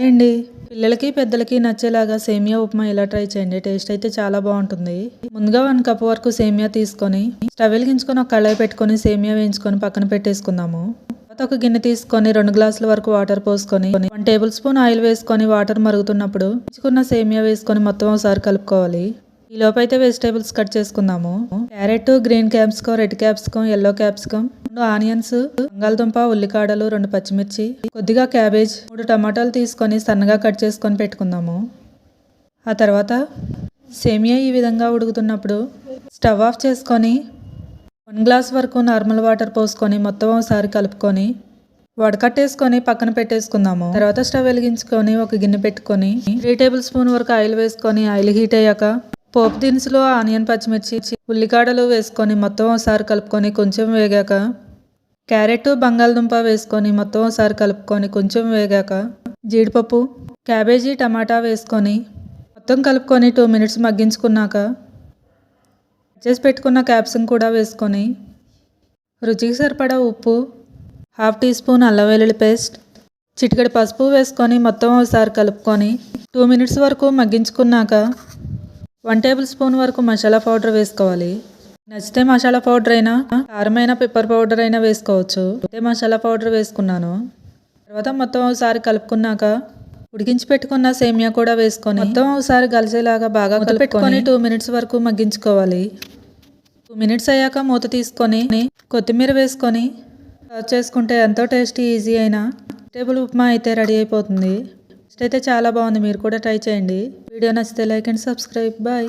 Hi అండి. పిల్లలకి పెద్దలకి నచ్చేలాగా సేమియా ఉప్మా ఇలా ట్రై చేయండి. టేస్ట్ అయితే చాలా బాగుంటుంది. ముందుగా 1 కప్ వరకు సేమియా తీసుకొని స్టవ్ వెలిగించుకొని ఒక కళాయి పెట్టుకొని సేమియా వేయించుకొని పక్కన పెట్టేసుకుందాము. తర్వాత ఒక గిన్నె తీసుకొని 2 గ్లాసుల వరకు వాటర్ పోసుకొని 1 టేబుల్ స్పూన్ ఆయిల్ వేసుకొని వాటర్ మరుగుతున్నప్పుడు వేయించుకున్న సేమియా వేసుకొని మొత్తం ఒకసారి కలుపుకోవాలి. ఈ లోపు అయితే వెజిటేబుల్స్ కట్ చేసుకుందాము. Carrot, green capsicum, red capsicum, yellow capsicum, 2 onions, బంగాళదుంప, ఉల్లికాడలు, 2 పచ్చిమిర్చి, కొద్దిగా క్యాబేజ్, 3 టమాటాలు తీసుకొని సన్నగా కట్ చేసుకొని పెట్టుకుందాము. ఆ తర్వాత సేమియా ఈ విధంగా ఉడుకుతున్నప్పుడు స్టవ్ ఆఫ్ చేసుకొని 1 గ్లాస్ వరకు నార్మల్ వాటర్ పోసుకొని మొత్తం ఒకసారి కలుపుకొని వడకట్టేసుకొని పక్కన పెట్టేసుకుందాము. తర్వాత స్టవ్ వెలిగించుకొని ఒక గిన్నె పెట్టుకొని 3 టేబుల్ స్పూన్ వరకు ఆయిల్ వేసుకొని ఆయిల్ హీట్ అయ్యాక పోపు దినుసులు, ఆనియన్, పచ్చిమిర్చి, ఉల్లికాడలు వేసుకొని మొత్తం ఒకసారి కలుపుకొని కొంచెం వేగాక క్యారెట్, బంగాళదుంప వేసుకొని మొత్తం ఒకసారి కలుపుకొని కొంచెం వేగాక జీడిపప్పు, క్యాబేజీ, టమాటా వేసుకొని మొత్తం కలుపుకొని 2 మినిట్స్ మగ్గించుకున్నాక చేసి పెట్టుకున్న క్యాప్సికం కూడా వేసుకొని రుచికి సరిపడా ఉప్పు, 1/2 టీ స్పూన్ అల్లం వెల్లుల్లి పేస్ట్, చిటికెడు పసుపు వేసుకొని మొత్తం ఒకసారి కలుపుకొని 2 మినిట్స్ వరకు మగ్గించుకున్నాక 1 టేబుల్ స్పూన్ వరకు మసాలా పౌడర్ వేసుకోవాలి. నచ్చితే మసాలా పౌడర్ అయినా, కారమైన పెప్పర్ పౌడర్ అయినా వేసుకోవచ్చు. అయితే మసాలా పౌడర్ వేసుకున్నాను. తర్వాత మొత్తం ఒకసారి కలుపుకున్నాక ఉడికించి పెట్టుకున్న సేమియా కూడా వేసుకొని మొత్తం ఒకసారి కలిసేలాగా బాగా కలుపుకొని 2 మినిట్స్ వరకు మగ్గించుకోవాలి. 2 మినిట్స్ అయ్యాక మూత తీసుకొని కొత్తిమీర వేసుకొని సర్వ్ చేసుకుంటే ఎంతో టేస్టీ, ఈజీ అయిన వెజిటేబుల్ ఉప్మా అయితే రెడీ అయిపోతుంది. టేస్ట్ అయితే చాలా బాగుంది. మీరు కూడా ట్రై చేయండి. వీడియో నచ్చితే లైక్ అండ్ సబ్స్క్రైబ్. బాయ్.